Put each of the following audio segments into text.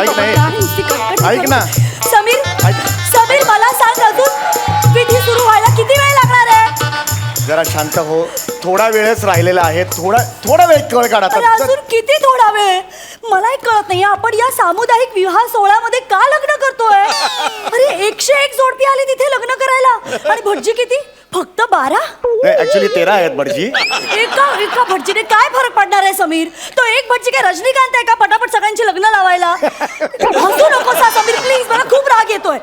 ऐक नाही. ऐक ना. समीर समीर मला सांग अजून विधी सुरू व्हायला किती वेळ लागणार आहे? जरा शांत हो. थोडा वेळच राहिलेला आहे. थोडा वेळ कळ काढा. अरे अजून किती थोडा वेळ? मला एक कळत नाही आपण या सामुदायिक विवाह सोहळ्यामध्ये का लग्न करतोय? अरे 101 जोडपी आली तिथे लग्न करायला आणि भटजी किती? फक्त 12? ऍक्च्युली 13 आहेत भटजी. एका भटजीने काय फरक पडणार आहे समीर? तो एक भटजी काय रजनीकांत आहे का पटापट सगळ्यांची लग्न लावायला? हसू नकोस हा समीर प्लीज, मला खूप राग येतोय.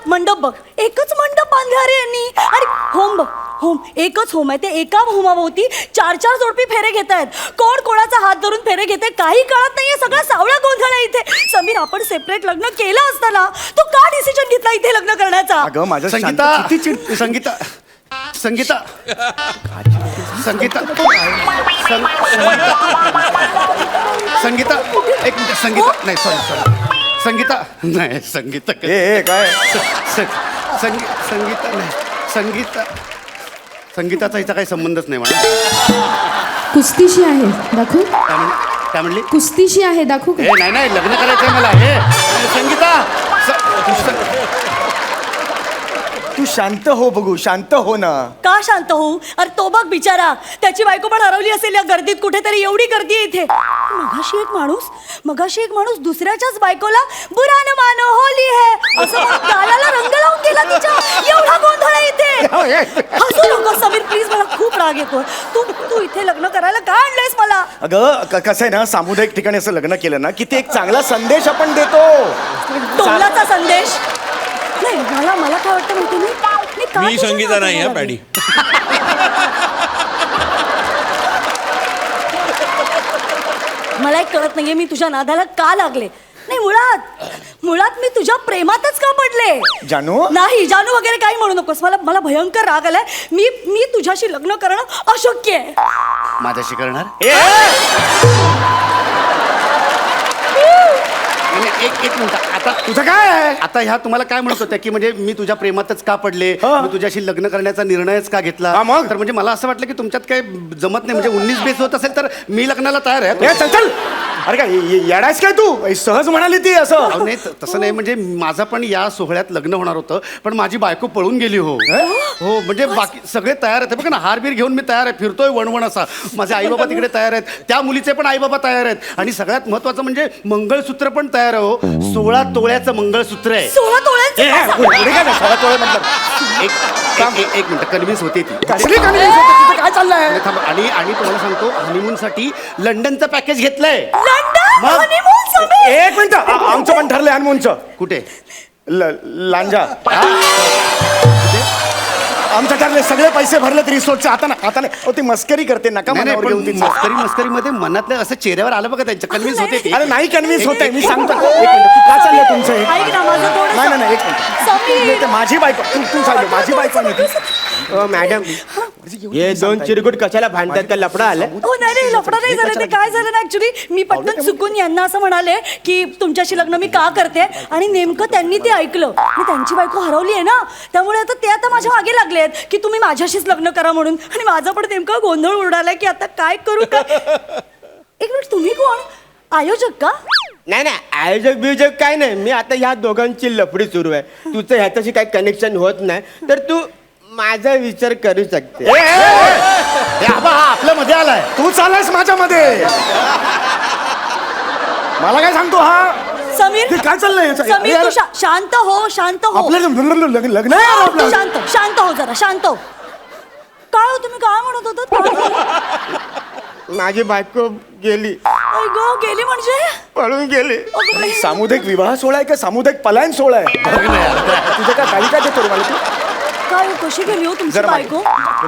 मंडप बघ, एकच मंडप बांधला रे यांनी. आणि होम बघ, होम एकच होम आहे. ते एका होमाभोवती 4 जोडपी फेरे घेत आहेत. कोण कोणाचा हात धरून फेरे घेते काही कळत नाहीये. सगळा सावळा गोंधळ आहे इथे. समीर आपण सेपरेट लग्न केलं असतं ना. तू का डिसिजन घेतला इथे लग्न करण्याचा? अगं माझं संगीता किती चिड. संगीता संगीता संगीता संगीता एक मिनिट. संगीता नाही सॉरी संगीता नाही संगीता ए काय संगीता नाही संगीताचा हिचा काही संबंधच नाही मला. कुस्तीशी आहे दाखवू? काय म्हणली? कुस्तीशी आहे दाखवू का? हे नाही लग्न करायचंय मला. हे संगीता तू शांत हो बघू. शांत हो ना. का शांत होऊ? अरे तो बघ बिचारा, त्याची बायको पण हरवली असेल या गर्दीत कुठेतरी. एवढी गर्दी आहे इथे. मगाशी एक माणूस दुसऱ्याच्याच बायकोला बुरा न मानो होली है असं म्हणून गालाला रंग लावून गेला तिच्या. एवढा गोंधळ आहे इथे. हसू नको समीर प्लीज, मला खूप राग येतोय. तू इथे लग्न करायला का आणलंयस मला? अगं कसं आहे ना, सामुदायिक ठिकाणी असं लग्न केलं ना की ते एक चांगला संदेश आपण देतो. टोलाचा संदेश नाही. मला काय वाटतं माहिती नाही, मी संगीता नाही हा पॅडी. मला एक कळत नाहीये मी तुझ्या नादाला का लागले. नाही मुळात मी तुझ्या प्रेमातच का पडले? जानू नाही जानू वगैरे काही म्हणू नकोस. मला भयंकर राग आलाय. मी तुझ्याशी लग्न करणं अशक्य आहे. माझ्याशी करणार? एक मिनिट. आता तुझं काय आहे? आता ह्या तुम्हाला काय म्हणत होत्या की म्हणजे मी तुझ्या प्रेमातच का पडले, मी तुझ्याशी लग्न करण्याचा निर्णयच का घेतला? तर म्हणजे मला असं वाटलं की तुमच्यात काही जमत नाही. म्हणजे 19 बेस होत असेल तर मी लग्नाला तयार आहे. चल अरे काय येडायस काय तू? सहज म्हणाली ती असं. अहो, नाही तसं नाही. म्हणजे माझं पण या सोहळ्यात लग्न होणार होतं पण माझी बायको पळून गेली. हो म्हणजे बाकी सगळे तयार आहेत. बघा ना, हारबीर घेऊन मी तयार आहे. फिरतोय वणवण असा. माझे आई बाबा तिकडे तयार आहेत. त्या मुलीचे पण आई बाबा तयार आहेत. आणि सगळ्यात महत्वाचं म्हणजे मंगळसूत्र पण तयार आहे. हो 16 तोळ्याचं मंगळसूत्र आहे. 16 तोळ्यांचं? पुढे काय 16 तोळे म्हटलं? एक मिनिट. कन्व्हिन्स होते ती. कसली convince होते? तुझं काय चाललंय? आणि तुम्हाला सांगतो हनीमून साठी लंडनचं पॅकेज घेतलंय. London honeymoon Sameer? एक मिनिट. आमचं पण ठरलंय हनीमूनचं. कुठे? लांजा. आमचं ठरले. सगळे पैसे भरले रिसोर्टचे. आता नाही. ती मस्करी करते. नका मनावर घेऊन ती. मस्करी मध्ये मनातलं असं चेहऱ्यावर आलं बघा त्यांच्या. कन्व्हिन्स होते ती. अरे नाही कन्व्हिन्स होते. मी सांगतो. एक मिनिट. तू काय चाललंय तुमचं हे? ऐक ना माझं थोडंसं. नाही एक मिनिट. समीर माझी बायको. तू सांग. माझी बायको नाही. मॅडम हे 2 चिरकुट कशाला भांडतात? का लफडा आलाय? हो नाही लफडा नाही झालं. ते काय झालं ना ऍक्च्युली मी पटकन चुकून यांना असं म्हणाले की तुमच्याशी लग्न मी का करते आणि नेमकं त्यांनी ते ऐकलं. आणि त्यांची बायको हरवली आहे ना, त्यामुळे आता ते माझ्या मागे लागले आहेत की तुम्ही माझ्याशीच लग्न करा म्हणून. आणि माझा पण नेमका गोंधळ उडालाय की आता काय करू का. एक मिनिट, तुम्ही कोण? आयोजक का? नाही आयोजक बियोजक काय नाही. मी आता ह्या दोघांची लफडी सुरू आहे. तुझं ह्याच्याशी काही कनेक्शन होत नाही तर तू माझा विचार करू शकते. हा आपल्या मध्ये आलाय. तू चाललायस माझ्या मध्ये. मला काय सांगतो हा? समीर काय चाललंय? समीर तू शांत हो. आपलं लग्न आहे यार आपलं. शांत हो जरा. शांत हो. काय हो तुम्ही काय म्हणत होता? माझी बायको गेली. गेली म्हणजे? पळून गेली. सामुदायिक विवाह सोहळा आहे का सामुदायिक पलायन सोहळा आहे? तुझं काय गाडी काय देतो मला? तू काय कशी गेली हो तुमची बायको?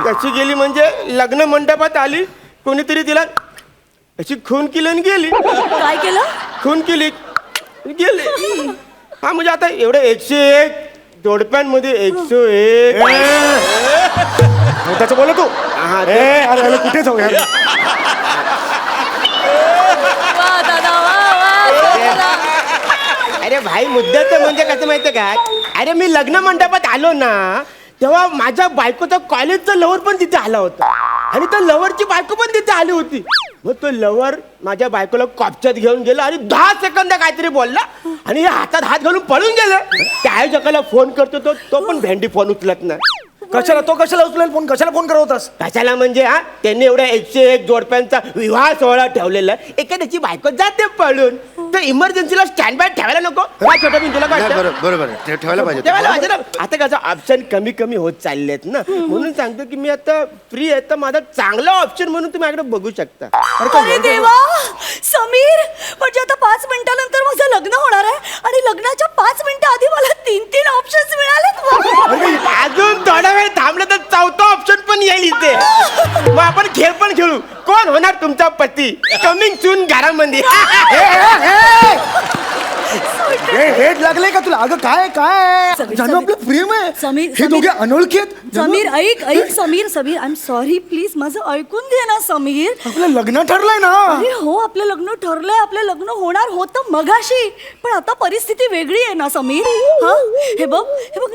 कशी गेली म्हणजे लग्न मंडपात आली, कोणीतरी तिला अशी खून केली आणि गेली. काय केलं? खून केली गेली. हा म्हणजे आता एवढे 101 जोडप्यांमध्ये 101. मोठ्याचं बोल तू. अरे कुठे जाऊ यार? अरे भाई मुद्द्याचं म्हणजे कसं माहितीये का? अरे मी लग्न मंडपात आलो ना तेव्हा माझ्या बायकोचा कॉलेजचा लवर पण तिथे आला होता आणि त्या लवरची बायको पण तिथे आली होती. मग तो लवर माझ्या बायकोला कॉपच्यात घेऊन गेला आणि 10 सेकंद काहीतरी बोलला आणि हे हातात हात घालून पळून गेलं. त्या आयोजकाला फोन करतो तो पण भेंडी फोन उचलत नाही. कशाला उचलेल फोन, कशाला फोन करत होतास? कशाला म्हणजे त्यांनी एवढ्या 101 जोडप्यांचा विवाह सोहळा ठेवलेला, एखाद्याची बायको जाते पळून, तर इमर्जन्सीला स्टँड बाय ठेवायला नको काय? छोटा मी तुला काय वाटतं? बरोबर ठेवायला पाहिजे. ठेवायला पाहिजे ना. आता कसं ऑप्शन कमी कमी होत चाललेत ना, म्हणून सांगतो की मी आता फ्री आहे, तर माझा चांगला ऑप्शन म्हणून तुम्ही माझ्याकडे बघू शकता. अरे देवा समीर, म्हणजे आता 5 मिनिटानंतर माझं लग्न होणार आहे आणि लग्नाच्या 5 मिनिटं आधी मला 3 ऑप्शन्स मिळालेत. अजून थोडा वेळ थांबलं तर 4था ऑप्शन पण येईल इथे. मग आपण खेळ पण खेळू. कोण होणार तुमचा पती? कमिंग सून घरामध्ये. हेड लागले का तुला? अगं काय काय जानू, आपलं प्रेम आहे. समीर, हे दोघे अनोळखी आहेत. समीर ऐक Sameer I am sorry, please माझं ऐकून घे ना समीर. आपलं लग्न ठरलंय ना. अरे हो, आपलं लग्न ठरलंय, आपलं लग्न होणार होतं मगाशी, पण आता परिस्थिती वेगळी आहे ना समीर. हा हे बघ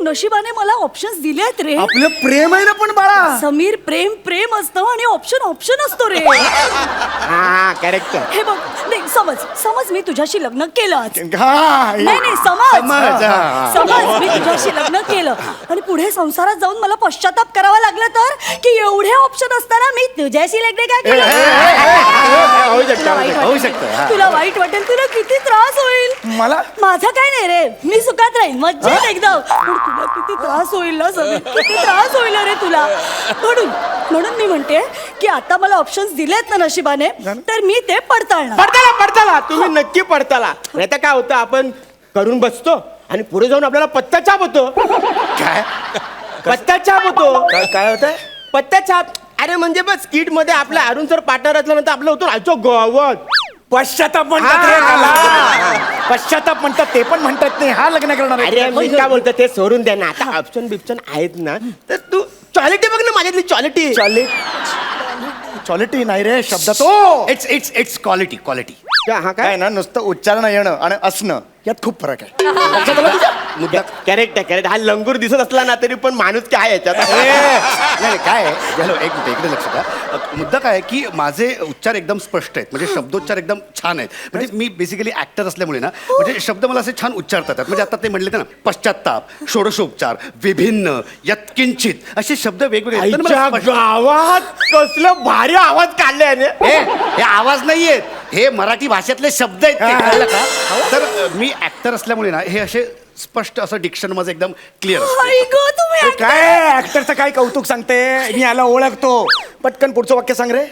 नशिबाने मला ऑप्शन्स दिले आहेत रे. आपलं प्रेम आहे ना पण बाळा. समीर, प्रेम असतं आणि ऑप्शन असतो रे. हा करेक्ट. हे बघ, नाही समज मी तुझ्याशी लग्न केलं आज. नाही समज, हा. समज मी तुझ्याशी लग्न केलं आणि पुढे संसारात जाऊन मला पश्चाताप करावा लागला तर, की एवढे ऑप्शन असताना मी तुझ्याशी लग्न का केलं? होऊ शकतं. तुला वाईट वाटेल, तुला किती त्रास होईल. मला माझं काय नाही रे, मी सुखात राहीन मज्जेत एकदम, पण तुला किती त्रास होईल ना समीर, किती त्रास होईल रे तुला. म्हणून मी म्हणते की आता मला ऑप्शन्स दिलेत ना नशिबाने, तर मी ते पडताळणार. पडताला तुम्ही नक्की पडताला. नाही तर काय होतं, आपण करून बसतो आणि पुढे जाऊन आपल्याला पत्ता छाप होतो. काय पत्ता छाप होतो. काय होत आहे? पत्ता छाप. अरे म्हणजे बस स्किट मध्ये आपला अरुण सर पार्टनर असल्यानंतर आपलं होतं आजच्या गावात पश्चाताप म्हणतात रे त्याला. पश्चाताप म्हणतात, ते पण म्हणतात नाही हा लग्न करणार आहे. अरे मी काय बोलतो ते सोडून द्या ना. आता ऑप्शन बिप्शन आहेत ना, तर तू क्वालिटी बघ ना माझ्यातली क्वालिटी. क्वालिटी नाही रे शब्द तो. It's quality. हा काय काय ना, नुसतं उच्चारण येणं आणि असणं यात खूप फरक आहे. मुद्दा कॅरेक्ट हा लंगूर दिसत असला ना तरी पण माणूस काय याच्यात. नाही काय आहे, झालं एक मिनिट इकडे लक्ष द्या. मुद्दा काय आहे की माझे उच्चार एकदम स्पष्ट आहेत, म्हणजे शब्दोच्चार एकदम छान आहेत. म्हणजे मी बेसिकली ऍक्टर असल्यामुळे ना, म्हणजे शब्द मला असे छान उच्चारता येतात. म्हणजे आता ते म्हणले ना, पश्चात्ताप, षोडशोपचार, विभिन्न, यत्किंचित असे शब्द वेगवेगळे आहेत. तर मला आईच्या स्पष्ट- गावात कसलं भारी आवाज काढलाय याने. हे आवाज नाहीयेत, हे मराठी भाषेतले शब्द आहेत ते, कळलं का? तर मी ऍक्टर असल्यामुळे ना हे असे स्पष्ट असं डिक्शन माझं एकदम क्लिअर असतं. आई गं, तुम्ही actor. काय ऍक्टरचं काय कौतुक सांगते. मी याला ओळखतो. पटकन पुढचं वाक्य सांग रे.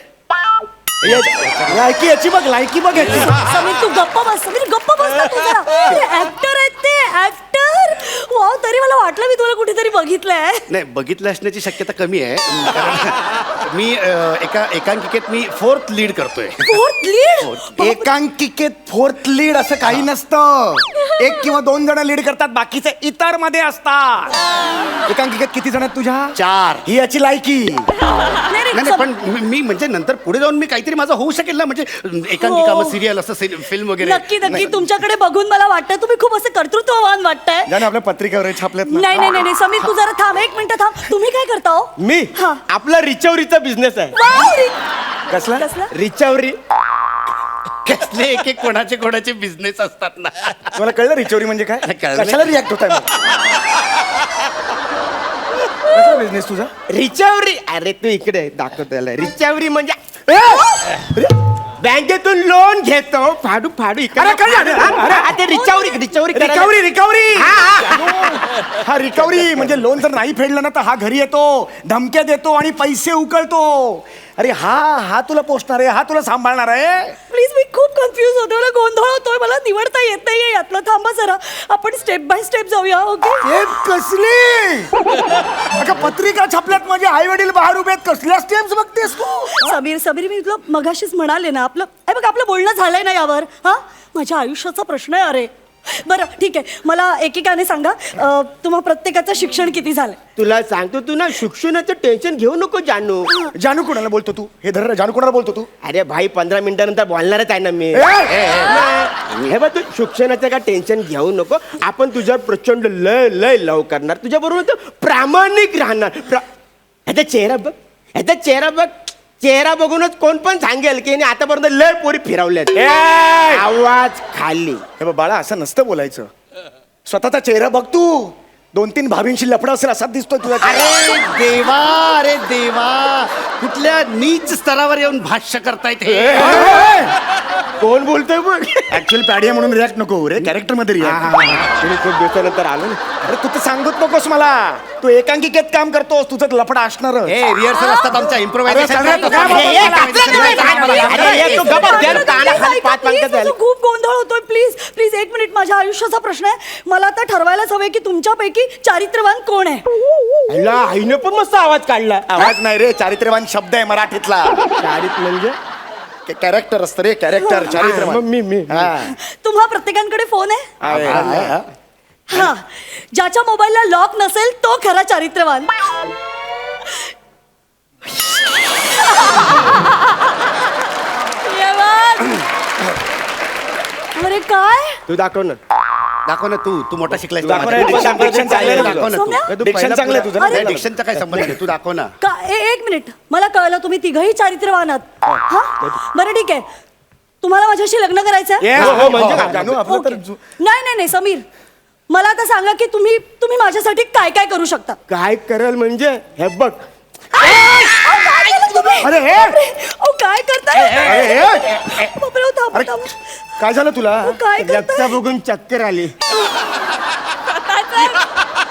लायकी बघ याची. समीर तू गप्प बस, समीर गप्प बस ना तू जरा. ऍक्टर आहेत ते, ऍक्टर. वाव, तरी मला वाटलं मी तुला कुठेतरी बघितलंय. नाही, बघितलं असण्याची शक्यता कमी आहे. कारण मी एका एकांकिकेत मी 4th लीड करतोय. Fourth lead. एकांकिकेत 4th लीड असं काही नसतं. 1 किंवा 2 जण लीड करतात, बाकीचे इतर मध्ये असतात. एकांकिकेत किती जण आहेत तुझ्या? 4. ही याची लायकी. नाही पण मी म्हणजे नंतर पुढे जाऊन मी काहीतरी माझं होऊ शकेल ना, म्हणजे एकांकिका, हो. सिरियल असं फिल्म वगैरे. नक्की तुमच्याकडे बघून मला वाटतं तुम्ही खूप असं कर्तृत्ववान वाटतंय. ज्याने आपल्या पत्रिकेवर छापल्यात ना. नाही समीर तू जरा थांब, 1 मिनिट थांब. तुम्ही काय करता हो? मी हा. आपला रिचवरीचा बिझनेस आहे. वाव, कसला? कसला? रिचवरी. कसले एक कोणाचे बिझनेस असतात ना. तुम्हाला कळलं रिचोरी म्हणजे काय? कळलं. कशाला रिॲक्ट होत आहे? कसला बिझनेस तुझा? रिचवरी. अरे तू इकडे दाखवतो. रिचवरी म्हणजे बँकेतून लोन घेतो, फाडू इकडे. अरे, कळलं. रिकव्हरी. हा रिकव्हरी म्हणजे लोन जर नाही फेडलं ना तर हा घरी येतो, धमक्या देतो आणि पैसे उकळतो. अरे हा तुला पोचणार आहे, हा तुला सांभाळणार आहे. प्लीज, मी खूप कन्फ्युज होते, मला गोंधळ होतोय, मला निवडता येत नाहीये यातलं. थांबा जरा, आपण स्टेप बाय स्टेप जाऊया. ओके. हे कसली अगं पत्रिका छापल्यात, माझे आई वडील बाहेर उभे आहेत, कसल्या स्टेप्स बघतेस तू? समीर मी तुला मगाशीच म्हणाले ना, आपलं बोलणं झालंय ना यावर. हा माझ्या आयुष्याचा प्रश्न आहे. अरे बरं ठीक आहे, मला एकेकाने सांगा, तुम्हा प्रत्येकाचं शिक्षण किती झालंय? तुला सांगतो, तू ना शिक्षणाचं टेन्शन घेऊ नको जानू. जानू कोणाला बोलतो तू? हे धर, जानू कोणाला बोलतो तू? अरे भाई 15 मिनिटानंतर बोलणारच आहे ना मी. हे बघ, तू शिक्षणाचं काय टेन्शन घेऊ नको. आपण तुझ्यावर प्रचंड लय लव करणार, तुझ्या बरोबर प्रामाणिक राहणार. ह्याचा चेहरा बघ. चेहरा बघूनच कोण पण सांगेल की हिने आतापर्यंत लय पोरी फिरवल्यात. ए! आवाज खाली. हे बघ बाळा, असं नसतं बोलायचं. स्वतःचा चेहरा बघ तू. 2-3 भाभींशी लफडा असेल असाच दिसतोय तुझा चेहरा. अरे देवा कुठल्या नीच स्तरावर येऊन भाष्य करतायत हे. कोण बोलतोय बघ. ऍक्च्युअली पॅडिया म्हणून रिॲक्ट नको रे, कॅरेक्टर मध्ये रिॲक्ट. तुम्ही खूप दिवसानंतर आलो ना. अरे तू तर सांगत नकोस मला. तू एकांकिकेत काम करतोस, तुझं लफडा असणार. हे रिहर्सल असतात आमच्या इम्प्रोव्हायझेशन. अरे, सगळ्यात काय अरे, एक तो गप्प बस, त्यानं कानाखाली पाच पांगत झाली. खूप गोंधळ होतोय. Please please 1 minute. माझ्या आयुष्याचा प्रश्न आहे. मला आता ठरवायलाच हवंय की तुमच्यापैकी चारित्र्यवान कोण आहे. अला, आईनं पण मस्त आवाज काढला. आवाज नाही रे, चारित्र्यवान शब्द आहे मराठीतला. चारित म्हणजे कॅरेक्टर असतं रे, कॅरेक्टर. चारित्र्यवान. मग मी हा. तुम्हा प्रत्येकांकडे फोन आहे. आहे. हा, ज्याच्या मोबाईलला लॉक नसेल तो खरा चारित्र्यवान. अरे काय तू दाखव ना. दाखव ना तू मोठा शिकलाय. दाखव ना, diction चांगलं आहे दाखव ना सौम्या? तू. Diction चांगलं आहे तुझं ना? नाही, डिक्शनचा काय संबंध आहे? तू दाखव ना. का 1 मिनिट. मला कळलं तुम्ही तिघही चारित्र्यवान आहात. हा, बरं ठीक आहे. तुम्हाला माझ्याशी लग्न करायचं आहे? Yes, हो, म्हणजे हो, काय? जानू, आपलं ओके. तर नाही समीर, मला आता सांगा की तुम्ही माझ्यासाठी काय काय करू शकता. काय करेल म्हणजे हे बघ. काय केलं तुम्ही? अरे, हे! अहो, काय करताय? अरे, हे! बापरे, अहो, थांबा, अरे, थांबा. काय झालं तुला? अहो, काय रक्त करताय? बघून चक्कर आली.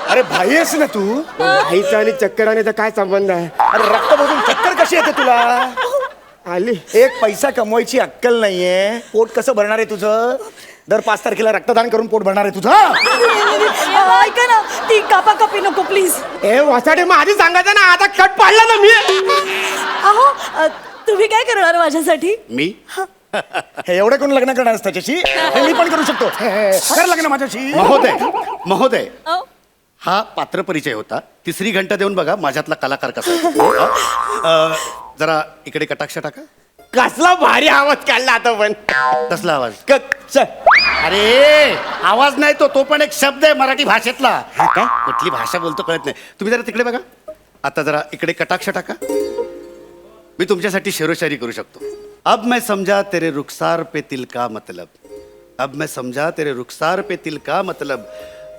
अरे भाई आहेस ना तू? आईचा आणि चक्कर आणण्याचा काय संबंध आहे. अरे रक्त बघून चक्कर कशी येते तुला? आली. एक पैसा कमवायची अक्कल नाहीये. पोट कसं भरणार आहे तुझं? दर 5 तारखेला रक्तदान करून पोट भरणार आहे तुझं? ऐका ना, ती कापाकापी नको प्लीज. ए वासाडे, मग आधी सांगायचं ना. आता कट पाडला ना मी. अहो, तुम्ही काय करणार माझ्यासाठी. मी हे एवढे कोण लग्न करणार आहेस त्याच्याशी? हे मी पण करू शकतो. कर लग्न माझ्याशी. महोदय अहो, हा पात्र परिचय होता. 3री घंटा देऊन बघा माझ्यातला कलाकार कसा आहे. जरा इकडे कटाक्ष टाका. कसला भारी आवाज काढला आता पण. कसला आवाज? चल. अरे आवाज नाही तो पण एक शब्द आहे मराठी भाषेतला. हा काय? कुठली भाषा बोलतो कळत नाही. तुम्ही जरा तिकडे बघा. आता जरा इकडे कटाक्ष टाका. मी तुमच्यासाठी शेरोशायरी करू शकतो. अब मैं समझा तेरे रुखसार पे तिल का मतलब. अब मैं समझा तेरे रुखसार पे तिल का मतलब.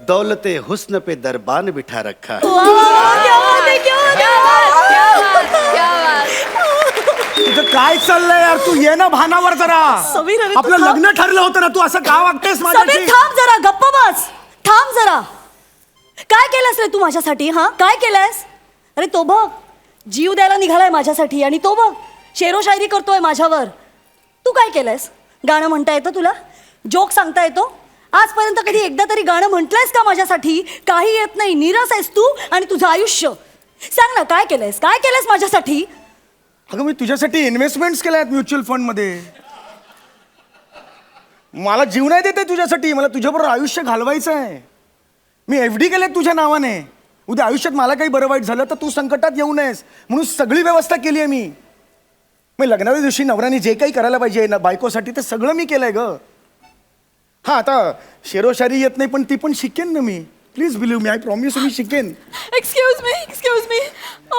दौलते हुस्न पे दरबान बिठा रखा. क्या बात है, क्या बात है. तुझं काय चाललंय यार? तू ये ना भानावर जरा. समीर, अरे तू आपलं थांब. लग्न ठरलं होतं ना, तू असं का वागतेस समीर, माझ्याशी? थांब जरा, गप्प बस. थांब जरा. काय केलंस रे तू माझ्यासाठी. हा, काय केलंस? अरे तो बघ, जीव द्यायला निघालाय माझ्यासाठी. आणि तो बघ, शेरोशायरी करतोय माझ्यावर. तू काय केलंयस? गाणं म्हणता येतं तुला? जोक सांगता येतो? आजपर्यंत कधी एकदा तरी गाणं म्हटलंयस का माझ्यासाठी? काही येत नाही. निराश आहेस तू आणि तुझं आयुष्य. सांग ना, काय केलंयस? काय केलंयस माझ्यासाठी? अगं मी तुझ्यासाठी इन्व्हेस्टमेंट्स केल्या आहेत म्युच्युअल फंड मध्ये. मला जीव नाही देते तुझ्यासाठी. मला तुझ्याबरोबर आयुष्य घालवायचं आहे. मी FD केले तुझ्या नावाने. उद्या आयुष्यात मला काही बरं वाईट झालं तर तू संकटात येऊ नयेस म्हणून सगळी व्यवस्था केली आहे मी. मी लग्नाच्या दिवशी नवऱ्याने जे काही करायला पाहिजे ना बायकोसाठी ते सगळं मी केलंय ग. हा, आता शेरोशायरी येत नाही पण ती पण शिकेन ना मी. Please believe me. I promise मी शिकेन. Excuse me.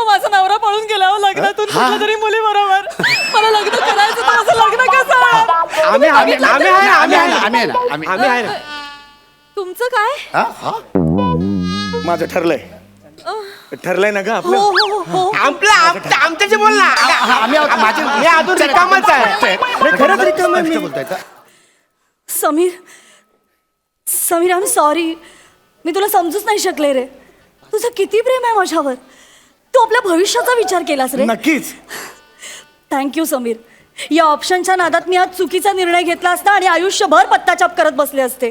माझा नवरा पळून गेला हो लग्नातून कुठल्या तरी मुली बरोबर. मला लग्न करायचं तर माझं लग्न कसं? आम्ही आहे ना. आम्ही आहे ना. तुमचं काय? माझं ठरलंय ना ग हो आपलं. हो हो. आमच्याशी बोल ना. मी अजून रिकामच आहे. खरंच रिकाम आहे मी. Sameer I am sorry. मी तुला समजूच नाही शकले रे. तुझं किती प्रेम आहे माझ्यावर. तू आपल्या भविष्याचा विचार केलास रे. नक्कीच. थँक्यू समीर. या ऑप्शनच्या नादात मी आज चुकीचा निर्णय घेतला असता आणि आयुष्यभर पत्ताचाप करत बसले असते.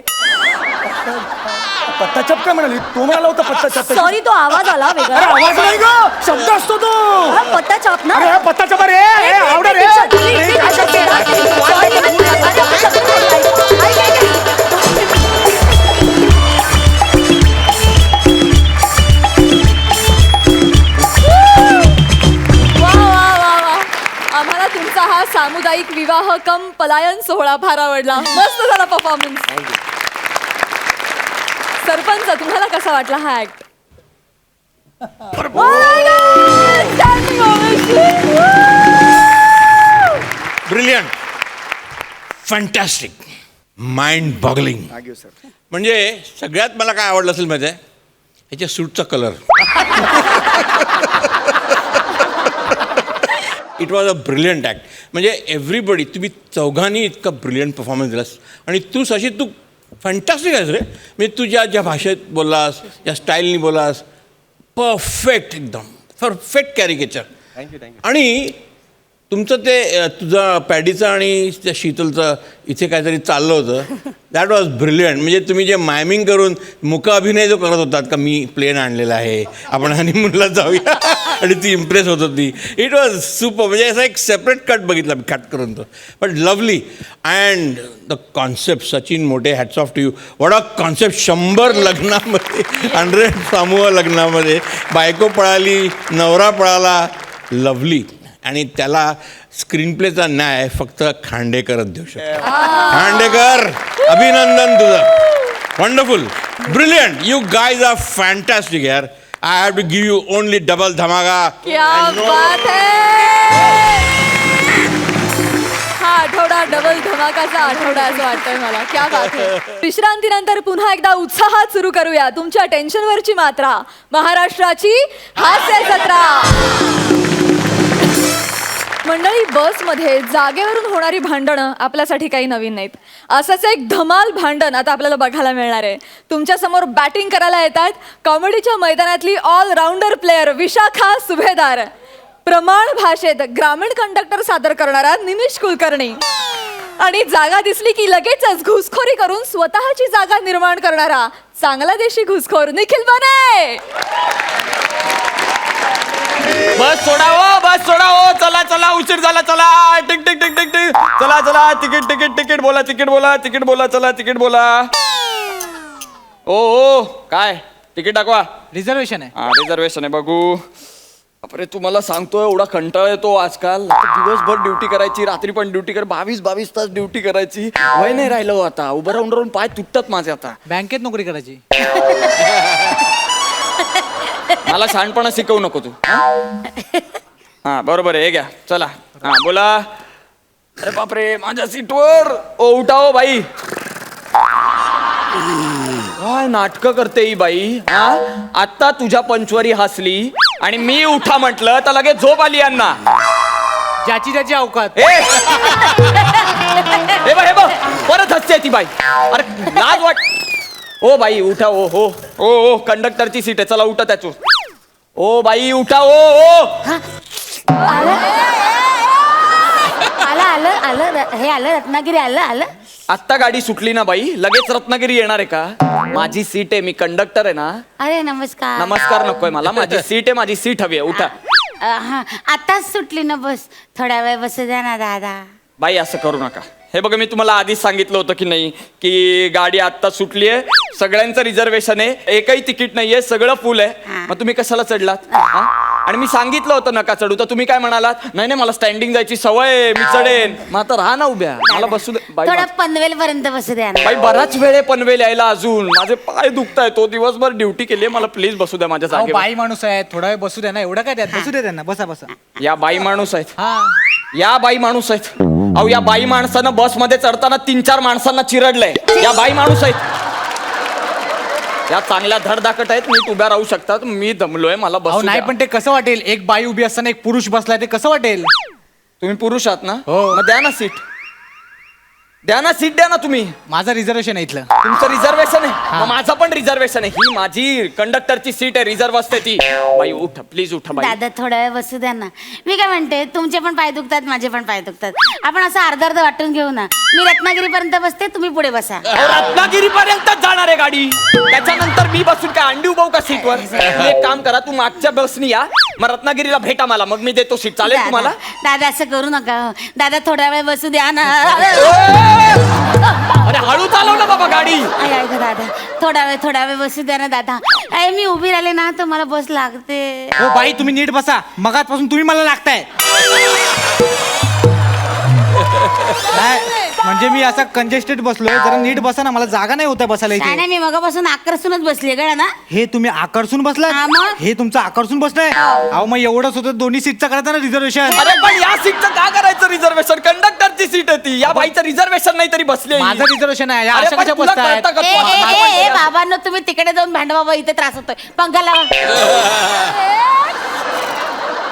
पत्ताचाप काय म्हणाली? तो म्हणाला होता पत्ताचाप. सॉरी, तो आवाज आला अरे वेगळा. आवाज नाही ग, शब्द असतो तो. हा, पत्ताचाप ना. अरे हा पत्ताचाप रे. आवड रे. अरे, काय करते? आम्हाला तुमचा हा सामुदायिक विवाह कम पलायन सोहळा फार आवडला. मस्त झाला परफॉर्मन्स. सरपंच, तुम्हाला कसा वाटला हा act? Oh my God! Standing ovation! Brilliant, fantastic, mind boggling. म्हणजे सगळ्यात मला काय आवडलं असेल माहिती आहे, ह्याच्या सूटचा कलर. It was a brilliant act. म्हणजे एव्हरीबडी, तुम्ही चौघांनी इतका ब्रिलियंट परफॉर्मन्स दिलास. आणि तू शशी, तू फॅन्टॅस्टिक आहेस रे. म्हणजे तू ज्या भाषेत बोललास, ज्या स्टाईलनी बोललास, परफेक्ट, एकदम परफेक्ट कॅरिकेचर. आणि तुमचं ते तुझं पॅडीचं आणि त्या शीतलचं इथे काहीतरी चाललं होतं, दॅट वॉज ब्रिलियंट. म्हणजे तुम्ही जे मायमिंग करून मुख अभिनय जो करत होतात का, मी प्लेन आणलेला आहे, आपण हनीमूनला जाऊया, आणि ती इम्प्रेस होत होती. It was super. म्हणजे असा एक सेपरेट कट बघितला मी, कट करून तो, but lovely. And the concept, Sachin Mothe, hats off to you. What a concept. 100 लग्नामध्ये, 100 समूह लग्नामध्ये बायको पळाली, नवरा पळाला, लवली. आणि त्याला स्क्रीन प्लेचा न्याय फक्त खांडेकरच देऊ शकतो. खांडेकर, अभिनंदन तुझं. Wonderful, brilliant. You guys are fantastic यार. I have to give you only double धमाका. क्या बात है. हा आठवडा डबल धमाकाचा आठवडा असं वाटतंय मला. क्या बात है. विश्रांतीनंतर पुन्हा एकदा उत्साहात सुरू करूया तुमच्या टेन्शनवरची मात्रा, महाराष्ट्राची हास्य जत्रा. मंडळी, बसमध्ये जागेवरून होणारी भांडणं आपल्यासाठी काही नवीन नाहीत. असंच एक धमाल भांडण आता आपल्याला बघायला मिळणार आहे. तुमच्यासमोर बॅटिंग करायला येतात कॉमेडीच्या मैदानातली ऑलराऊंडर प्लेअर विशाखा सुभेदार, प्रमाण भाषेत ग्रामीण कंडक्टर सादर करणारा निमिष कुलकर्णी, आणि जागा दिसली की लगेचच घुसखोरी करून स्वतःची जागा निर्माण करणारा चांगला देशी घुसखोर निखिल बने. बस सोडावं, बस सोडावं. चला चला, उशीर झाला. चला, tick tick tick tick tick. चला चला, तिकीट तिकीट तिकीट बोला, तिकीट बोला, तिकीट बोला. चला, तिकीट बोला. ओ काय तिकीट दाखवा. रिझर्वेशन आहे. हा, रिझर्वेशन आहे. बघू. अरे तुम्हाला सांगतो, एवढा कंटाळा येतो आजकाल. दिवसभर ड्युटी करायची, रात्री पण ड्युटी कर, 22 तास ड्युटी करायची. वय नाही राहिलं आता. उभं राहून राहून पाय तुटतात माझे आता. बँकेत नोकरी करायची. मला शहाणपणा शिकवू नको तू. हा बरोबर आहे. हे घ्या. चला, हा बोला. अरे बापरे, माझ्या सीटवर. ओ उठाओ बाई. काय नाटकं करते ही बाई. हा, आता तुझ्या पंचवरी हसली आणि मी उठा म्हटलं तर लगेच झोप आली यांना. ज्याची त्याची अवकात. हे बघ परत हसते ती बाई. अरे लाज वाट. ओ बाई उठा. ओ हो ओ ओ कंडक्टरची सीट आहे. चला उठा त्याचू. ओ बाई उठा. ओ ओ आलं रत्नागिरी आलं. आत्ता गाडी सुटली ना बाई, लगेच रत्नागिरी येणार आहे का? माझी सीट आहे, मी कंडक्टर आहे ना. अरे नमस्कार. नमस्कार नकोय मला. माझी सीट आहे, माझी सीट हवी आहे. उठा. आताच सुटली ना बस, थोड्या वेळ बसू द्या ना दादा. बाई असं करू नका. हे बघा, मी तुम्हाला आधीच सांगितलं होतं की नाही की गाडी आत्ता सुटली आहे, सगळ्यांचं रिझर्वेशन आहे, एकही तिकीट नाहीये, सगळं फुल आहे. मग तुम्ही कशाला चढलात? आणि मी सांगितलं होतं नका चढू, तर तुम्ही काय म्हणालात? नाही नाही मला स्टँडिंग जायची सवय आहे, मी चढेन. मग आता राहा ना उभ्या, मला बसू दे. थोडा पनवेल पर्यंत बसू द्या ना. बाई बराच वेळ आहे पनवेल यायला अजून. माझे पाय दुखताय, तो दिवसभर ड्युटी केली, मला प्लीज बसू द्या माझ्या जागेवर. बाई माणूस आहे, थोडा वेळ बसू द्या ना. एवढं काय त्यात, बसू दे त्यांना. बसा बसा. या बाई माणूस आहेत. हा, या बाई माणूस आहेत. अहो या बाई माणसानं बसमध्ये चढताना 3-4 माणसांना चिरडलंय. या बाई माणूस आहेत. या चांगल्या धडधाकट आहेत, नीट उभ्या राहू शकतात. मी दमलोय, मला अहो बसू नाही द्या. पण ते कसं वाटेल, एक बाई उभी असताना एक पुरुष बसलाय, ते कसं वाटेल? तुम्ही पुरुष आहात ना? हो. मग द्या ना सीट. द्या ना सीट, द्या ना तुम्ही. माझं रिझर्वेशन आहे इथलं. तुमचं रिझर्वेशन आहे, मग माझं पण रिझर्वेशन आहे. ही माझी कंडक्टरची सीट आहे, रिझर्व असते ती. बाई उठा, प्लीज उठा बाई. दादा थोडा वेळ बसू द्या ना. मी काय म्हणते, तुमचे पण पाय दुखतात, माझे पण पाय दुखतात. आपण असं अर्ध वाटून घेऊ ना. मी रत्नागिरी पर्यंत बसते, तुम्ही पुढे बसा. रत्नागिरी पर्यंतच जाणार आहे गाडी. त्याच्यानंतर मी बसून काय अंडी उभाऊ का सीटवर? तुम्ही एक काम करा, तू मागच्या बसनी या, मग रत्नागिरीला भेटा मला, मग मी देतो सीट. चालेल तुम्हाला? दादा असं करू नका. दादा थोडा वेळ बसू द्या ना. अरे हळू चालव ना बाबा गाडी. ऐक दादा, थोडा वेळ बसू द्या ना दादा. मी उभी राहिले ना तर मला बस लागते. हो बाई तुम्ही नीट बसा, मगाचपासून तुम्ही मला लागताय. म्हणजे मी असा कंजेस्टेड बसलोय, जरा नीट बसा ना, मला जागा नाही होत बसायला काय इथे. नाही, मी मगापासून आकर्षूनच बसली कळलं ना. हे तुम्ही आकर्षून बसलाय? हा, मग? हे तुमचं आकर्षून बसलाय? अहो मग एवढंच होतं, दोन्ही सीटचं करायचं ना रिझर्वेशन. अरे पण या सीटचं का करायचं रिझर्वेशन? कंडक्टरची सीट आहे ती. या बाईचं रिझर्वेशन नाही तरी बसली आहे ही. माझं रिझर्वेशन आहे, या अरे अशा पण कशा तुला बसतायत? कळतं का? ए, तू ए, हा- ए, ए, बाबांनो तुम्ही तिकडे जाऊन भांडा बाबा, इथे त्रास होतोय. पंखा लावा.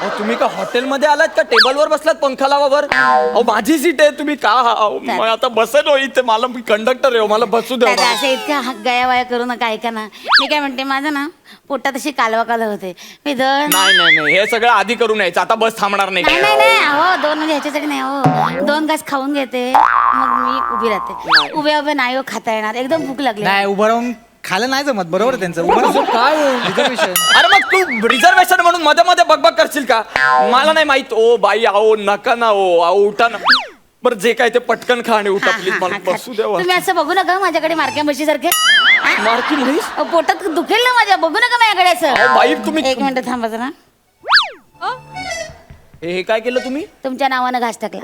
अहो, तुम्ही का हॉटेलमध्ये आलात का टेबलवर बसलात पंखा लावावर? अहो माझी सीट आहे, तुम्ही का मग आता बसेल हो इथे. मला मी कंडक्टर आहे, मला बसू द्या. दादा असं इतका गयावाया करू नका. ऐका ना, मी काय म्हणते, माझं ना पोटात अशी कालवा कालव होते. मी दोन नाही नाही नाही, हे सगळं आधी करून यायचं. आता बस थांबणार नाही. नाही नाही नाही, अहो दोन म्हणजे ह्याच्यासाठी नाही, हो 2 घास खाऊन घेते, मग मी उभी राहते. उभे उभे नाही हो खाता येणार, एकदम भूक लागली. नाही, उभं राहून खायला नाही जमत. बरोबर आहे त्यांचं. उभं राहून काय रिझर्वेशन. अरे मग तू रिझर्वेशन म्हणून मध्ये मध्ये बकबक करशील का? मला नाही माहित. ओ बाई आहो नका ना, ओ आहो उठा ना. बरं जे काय ते पटकन खा आणि उठा हा, प्लीज. हा, मला हा, बसू द्यावा. तुम्ही असं बघू नका माझ्याकडे मारक्या म्हशी सारखे. मारकी म्हैस? पोटात दुखेल ना माझ्या, बघू नका माझ्याकडे अहो, असं. बाई तुम्ही एक मिनिट थांबा जरा. हे काय केलं तुम्ही? तुमच्या नावानं घास टाकला.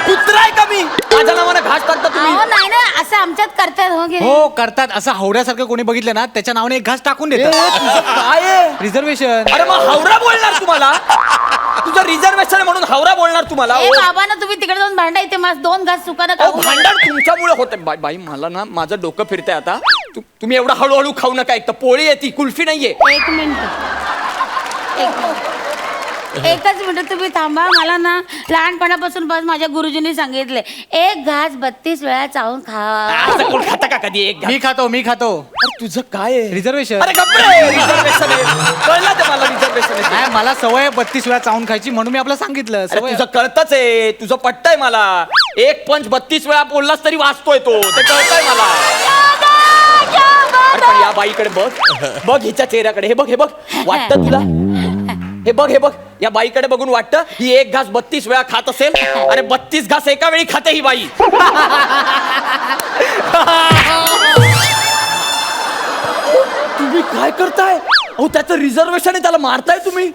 कुत्रा आहे का मी? माझ्या नावाने घास टाकता तुम्ही? अहो नाही ना, असं आमच्यात करतात हो गे. हो करतात. असं हावड्यासारखं कोणी बघितलं ना, त्याच्या नावाने एक घास टाकून ए, देतात. तुझं काय आहे? रिझर्वेशन. अरे मग हावरा बोलणार तुम्हाला? तुझं रिझर्वेशन म्हणून हावरा बोलणार तुम्हाला? ए बाबा ना, तुम्ही तिकडे जाऊन भांडा, इथे माझं 2 घास सुकानं अहो, खाऊ. भांडण तुमच्यामुळे होते. बाई बाई मला ना माझं डोकं फिरतंय आता. तुम्ही एवढा हळूहळू खाऊ नका. एक तर पोळी आहे ती, कुल्फी नाहीये. एक मिनिट एकच मिनिट तुम्ही थांबा. मला ना लहानपणापासून बस माझ्या गुरुजींनी सांगितले, 1 घास 32 वेळा चावून खा. असं कोण खाता का कधी एक घास? मी खातो. अरे तुझं काय आहे? रिझर्वेशन. अरे गप्पे, रिझर्वेशन आहे. कळलं ते मला रिझर्वेशन आहे. नाही, मला सवय आहे 32 वेळा चावून खायची, म्हणून मी आपलं सांगितलं. अरे सवय. तुझं कळतच आहे, तुझं पटतंय मला. एक पंच 32 वेळा बोललास तरी वाचतोय तो, ते कळतंय मला. अरे पण या बाईकडे बघ, बघ हिच्या चेहऱ्याकडे. हे बघ वाटतं तुला? हे बघ या बाईकडे बघून वाटतं ही 1 घास 32 वेळा खात असेल. अरे 32 घास एका वेळी खाते ही बाई. तुम्ही काय करताय? अहो त्याचं रिझर्वेशन आहे, त्याला मारताय तुम्ही.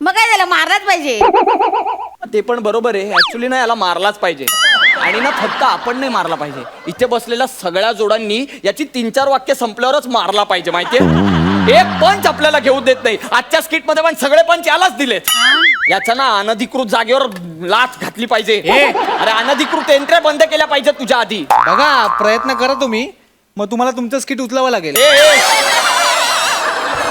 मग काय झालं, मारलाच पाहिजे. ते पण बरोबर आहे. ऍक्च्युली ना याला मारलाच पाहिजे. आणि ना फक्त आपण नाही मारला पाहिजे, इथे बसलेल्या सगळ्या जोडांनी याची 3-4 वाक्य संपल्यावरच मारला पाहिजे. माहितीये, एक पंच आपल्याला घेऊ देत नाही. आजच्या स्किट मध्ये पण सगळे पंच यालाच दिलेत. याच्या ना अनधिकृत जागेवर लाच घातली पाहिजे. अरे अनधिकृत एंट्र्या बंद केल्या पाहिजेत तुझ्या आधी. बघा, प्रयत्न करा तुम्ही, मग तुम्हाला तुमचं स्किट उचलावं लागेल.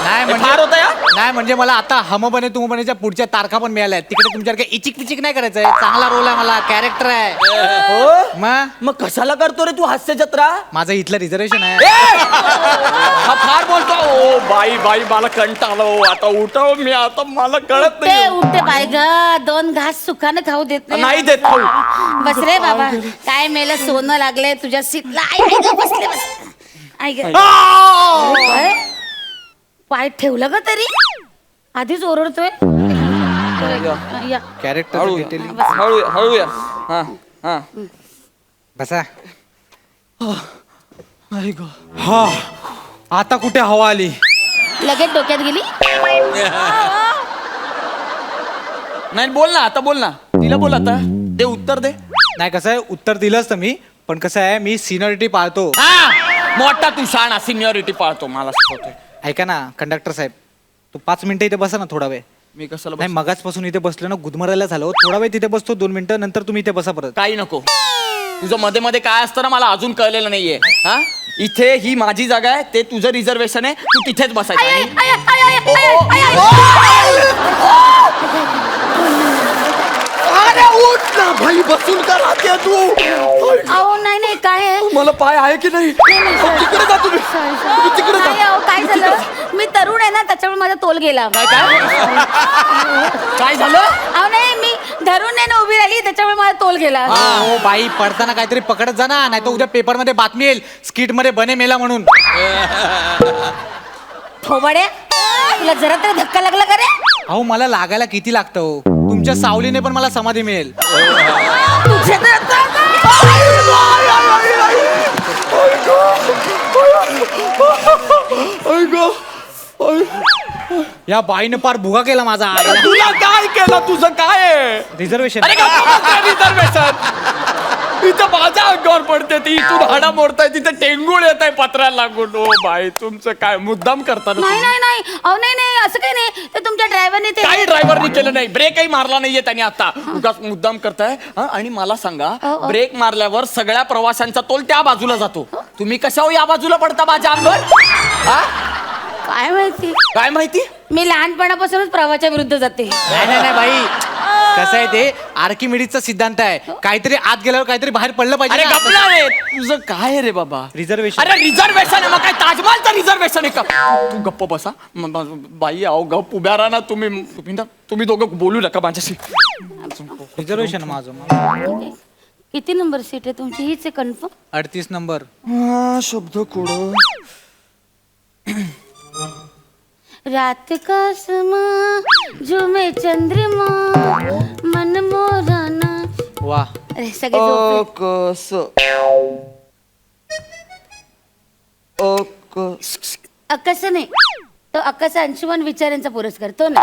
नाही फार होतं या. नाही म्हणजे मला आता हम बने तुम बनेच्या पुढच्या तारखा पण मिळाल्या आहेत. तिकडे तुमच्याकडे इचिक पिचिक नाही करायचंय. चांगला रोल आहे, मला कॅरेक्टर आहे. हो मग कशाला करतो रे तू हास्य जत्रा? माझं इथलं रिझर्वेशन आहे. हा फार बोलतो. ओ बाई मला कंटाळलो. आता उठाव मी, आता मला कळत ते नाही. उठते बाय ग, 2 घास सुखानं खाऊ देत नाही देत खाऊ. बस रे बाबा, काय मेलं सोनं लागले तुझ्या सीटला. बसले ऐक पाय ठेवलं का तरी? आधीच ओरडतोय. या. कॅरेक्टर हळू या. हा हा बसा. हा, आता कुठे हवा आली? लगेच डोक्यात गेली. नाही बोल ना, आता बोल ना. तिला बोल आता, दे उत्तर दे. नाही, कसं आहे, उत्तर दिलंच तर मी, पण कसं आहे, मी सिनियरिटी पाळतो. मोठा तू शाणा, सिनियरिटी पाळतो. मला शिकवतोय. ऐका ना कंडक्टर साहेब, तू 5 मिनिटं इथे बसा ना, थोडा वेळ. मी कशाला नाही, मगाचपासून इथे बसलो ना, गुदमरायला झालो. थोडा वेळ तिथे बसतो, 2 मिनिटं, नंतर तुम्ही इथे बसा परत. काही नको. तुझं मध्ये मध्ये काय असतं ना, मला अजून कळलेलं नाहीये. हा, इथे ही माझी जागा आहे, ते तुझं रिझर्वेशन आहे, तू तिथेच बसायचं. अरे उठ ना भाई, बसून का राहते तू? अहो नाही काय आहे? मला पाय आहे की नाही? तिकडे जा तुम्ही. तिकडे जा. नाही, अहो, काय झालं, मी तरुण आहे ना, त्याच्यामुळे माझा तोल गेला. काय झालं? अहो नाही, मी धरून नाही ना उभी राहिली, त्याच्यामुळे माझा तोल गेला. हो बाई, पडताना काहीतरी पकडत जा ना, नाही तर उद्या पेपर मध्ये बातमी येईल, स्किट मध्ये बने मेला म्हणून. थोबाड्या, तुला जरा तरी धक्का लागला का रे? अहो मला लागायला किती लागतं हो. तुमच्या सावलीने पण मला समाधी मिळेल. तुझ्या या बाईने पार भुगा केला माझा. तुला काय केलं? तुझं काय आहे? रिझर्वेशन. रिझर्वेशन इथं माझ्या अंगावर पडते ती, इथून हाडा मोडताय, तिथे टेंगुळ येत आहे पत्राला लागून. ओ बाई, तुमचं काय मुद्दाम करता ना? नाही नाही नाही अहो नाही नाही असं काही नाही ते तुमच्या ड्रायव्हरने ते काही ड्रायव्हरनी केलं नाही, ब्रेकही मारला नाहीये त्याने आता. उगाच मुद्दाम करताय. हा, आणि मला सांगा, ब्रेक मारल्यावर सगळ्या प्रवाशांचा तोल त्या बाजूला जातो, तुम्ही कशावर या बाजूला पडता माझ्या अंगावर? हा? काय माहिती काय माहिती? मी लहानपणापासूनच प्रवाहाच्या विरुद्ध जाते. नाही बाई, कसं आहे ते आर्किमिडीजचा सिद्धांत आहे, काहीतरी आत गेल्यावर काहीतरी बाहेर पडलं अरे पाहिजे. गपला रे, तुझं काय आहे रे बाबा? रिझर्वेशन. अरे रिझर्वेशन आहे, मग काय ताजमहलचं रिझर्वेशन आहे का? तू गप्प बसा. बाई अहो गप उभ्या राहा ना तुम्ही दोघं बोलू नका माझ्याशी. रिझर्वेशन माझं किती नंबर सीट आहे तुमची? हीच आहे कन्फर्म? 38 नंबर. शब्द कोड. रात का समा झुमे चंद्रमा मन मोराना. वा. अरे सगळे झोपले. कसं नाही तो अक्कस अंशुमन विचारांचा पुरस्कार तो ना.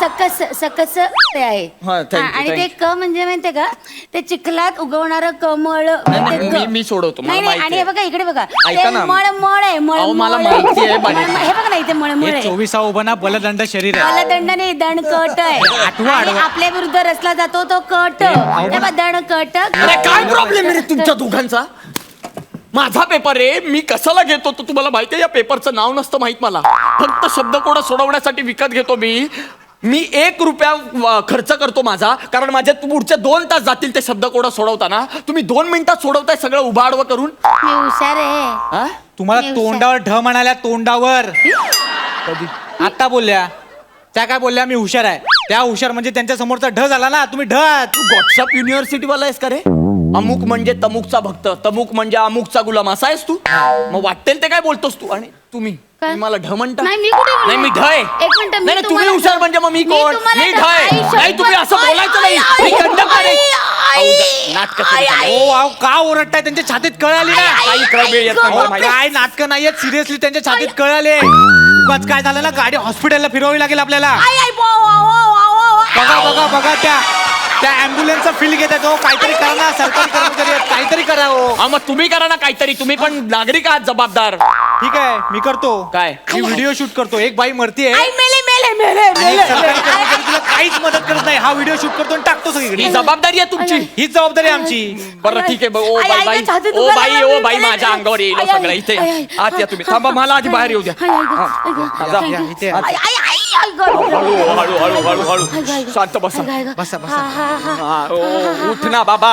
सकस सकस ते आहे. हा, thank you, आणि thank ते क म्हणजे माहितीये का, ते चिखलात उगवणारं कमळ. नाही, ते क. मी सोडवतो, मला नाही नाही, माहिती आणि हे आहे. बघा इकडे बघा, ऐका ते ना. मळमळ आहे अहो, मला मळमळ. माहिती आहे, बाई. हे बघा ना, इथे मळमळ हे आहे. 24 उभं ना बलदंड शरीर आहे. मला दंड नाही, दणकट आहे. आठवा, आणि आठवा. आपल्या विरुद्ध रचला जातो तो कट. तेव्हा दणकट. अरे काय प्रॉब्लेम आहे रे तुमच्या दोघांचा? माझा पेपर आहे, मी कशाला घेतो तो तुम्हाला माहिती आहे? या पेपरचं नाव नसतं माहित मला, फक्त शब्दकोड सोडवण्यासाठी विकत घेतो मी 1 रुपया खर्च करतो माझा, कारण माझ्या पुढचे 2 तास जातील ते शब्दकोड सोडवताना. तुम्ही 2 मिनिटात सोडवताय सगळं उभाडवं करून. मी हुशार आहे. हा? तुम्हाला मी तोंडावर ढ म्हणाल्या, तोंडावर. आता बोलल्या त्या काय बोलल्या, मी हुशार आहे. त्या हुशार म्हणजे त्यांच्या समोरचा ढ झाला ना, तुम्ही ढ. तू व्हॉट्सअप युनिव्हर्सिटी वाला आहेस का रे? अमुक म्हणजे तमुकचा भक्त, तमुक म्हणजे अमुकचा गुलाम, असा आहेस तू? मग वाटेल ते काय बोलतोस तू? आणि तुम्ही काय? मला ढ म्हणता? नाही, मी कुठे म्हणले? नाही, मी ढ आहे. एक मिनिट, मी नाही, तुम्ही तुम्हाला हुशार म्हणजे मग मी मी कोण? तुम्हाला मी ढ- ढ आहे. आई, नाही, तुम्ही असं आई, बोलायचं नाही. आई, मी कंडक्टर आहे. आई, नाटकं आई, सुरू झाली. ओ अहो, का ओरडताय? त्यांच्या छातीत कळ आली ना. काही क्रम येत नाही मला अहो, माहिती. काय नाटकं नाहीयेत, सिरियसली त्यांच्या छातीत कळ आले. उगाच काय झालं ना, गाडी हॉस्पिटलला फिरवावी लागेल आपल्याला. आई, आई, वा, वा, वा, वा, वा, वा. बघा त्या ॲम्ब्युलन्सचा फील घेतात. हो काहीतरी करा ना, सरकारी कर्मचारी आहेत, काहीतरी करा हो. हा, मग तुम्ही करा ना काहीतरी, तुम्ही पण नागरिक आहात जबाबदार. ठीक आहे, मी करतो. काय? मी व्हिडिओ शूट करतो. एक बाई मरतीये आई, मेले मेले मेले आणि मेले. एक सरकारी कर्मचारी तिला काहीच मदत करत नाही. हा व्हिडिओ शूट करतो आणि टाकतो सगळीकडे. ही जबाबदारी आहे तुमची. हीच जबाबदारी आहे आमची. बरं ठीक आहे. ओ आई, बाई आई, बाई, आई, छातीत ओ दुखायला बाई, लागलं, ओ बाई, मेले, माझ्या मेले. अंगावर येईल आई, सगळं आई, इथे. आई, आई. आत या तुम्ही. थांबा, मला आधी बाहेर येऊ द्या. आई, आई, आई, हा, आई, जा. आई, या, इथे. आई, आई, आई, आई, गं. हळू हळू हळू हळू आई, आई, आई. शांत बसा. आई, आई, आई. बसा, बसा. हा, हा, हा. हा, ओ, उठ ना बाबा.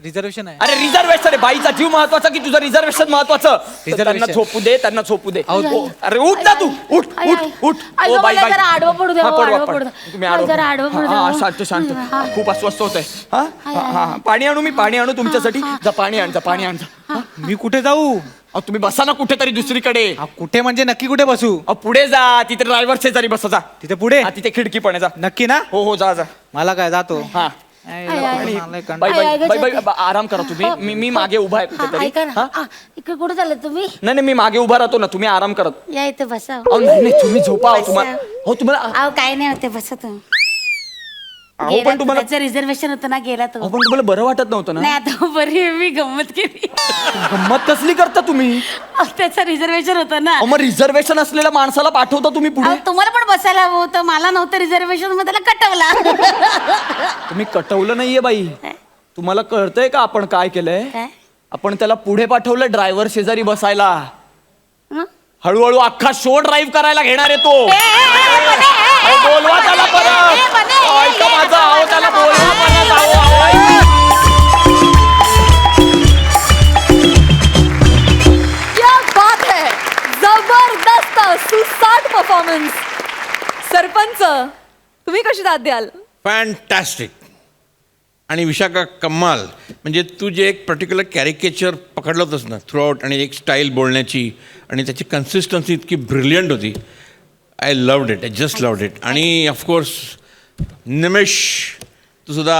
रिझर्वेशन आहे. अरे रिझर्वेशन आहे, बाईचा जीव महत्वाचा की तुझं रिझर्वेशन महत्वाचं? त्यांना Reservation. झोपू दे, त्यांना झोपू दे. आई, आई. अरे उठ ना तू, उठ आई, उठ आई. उठ. आई, ओ गं, बाई मला बाई. जरा आडवं पडू द्या, हा, हो, पडवा, आडवं पड. पडू द्या. तुम्ही मला जरा आडवं पडू द्या, हा, हो. शांत शांत. हा. खूप अस्वस्थ होत आहे. हा आई, हा, हा. पाणी आणू मी, पाणी आणू तुमच्यासाठी. जा पाणी आण, जा पाणी आण जा. मी कुठे जाऊ? अहो, तुम्ही बसा ना कुठेतरी दुसरीकडे. कुठे म्हणजे नक्की कुठे बसू? अहो, पुढे जा, तिथे ड्रायव्हर शेजारी बसा जा. तिथे पुढे? हा, तिथे खिडकी पण आहे, जा. नक्की ना? हो हो, जा जा. मला काय जातो. हा. आई, आई, आई. लवकर आलंय कंटाळा. बाई आई, आई, बाई गं, बाई जाते. बाई, आराम करा तुम्ही. मी मागे उभा आहे हा, कुठेतरी. ऐका ना. हा? हा, इकडे कुठे चालले तुम्ही? नाही नाही, मी मागे उभा राहतो ना, तुम्ही आराम करत. या इथे बसा. अहो नाही नाही, तुम्ही झोपा. अहो, तुम्हाला हो तुम्हाला अहो काय नाही होते, बसा तुम्ही. अहो, गेला पण तुम्हाला त्याचं रिझर्वेशन होतं ना, गेला तो. अहो, पण तुम्हाला बरं वाटत नव्हतं ना? नाही आता बरी आहे, मी गंमत केली. गंमत कसली करता तुम्ही? अहो, त्याचं रिझर्वेशन होतं ना. अहो, मग रिझर्वेशन असलेल्या माणसाला पाठवता तुम्ही पुढे? अहो, तुम्हाला पण बसायला हवं होतं, मला नव्हतं रिझर्वेशन, मग त्याला कटवला. तुम्ही कटवलं नाहीये बाई. तुम्हाला कळतंय का आपण काय केलंय? काय? आपण त्याला पुढे पाठवलं ड्रायव्हर शेजारी बसायला. हं? हळूहळू अख्खा शो ड्राईव्ह करायला घेणार आहे तो. बने, अहो, बोलवा त्याला परत. अहो, ऐका माझं. अहो, त्याला बोलवा परत. अहो, अहो. क्या बात है, जबरदस्त सुसाट परफॉर्मन्स. सरपंच, तुम्ही कशी दाद द्याल? फॅन्टॅस्टिक. आणि विशाखा कमाल. म्हणजे तू जे एक पर्टिक्युलर कॅरिकेचर पकडलं होतंस ना थ्रू आउट, आणि एक स्टाईल बोलण्याची आणि त्याची कन्सिस्टन्सी इतकी ब्रिलियंट होती. I loved it, I just loved it. आणि ऑफकोर्स निमेश, तू सुद्धा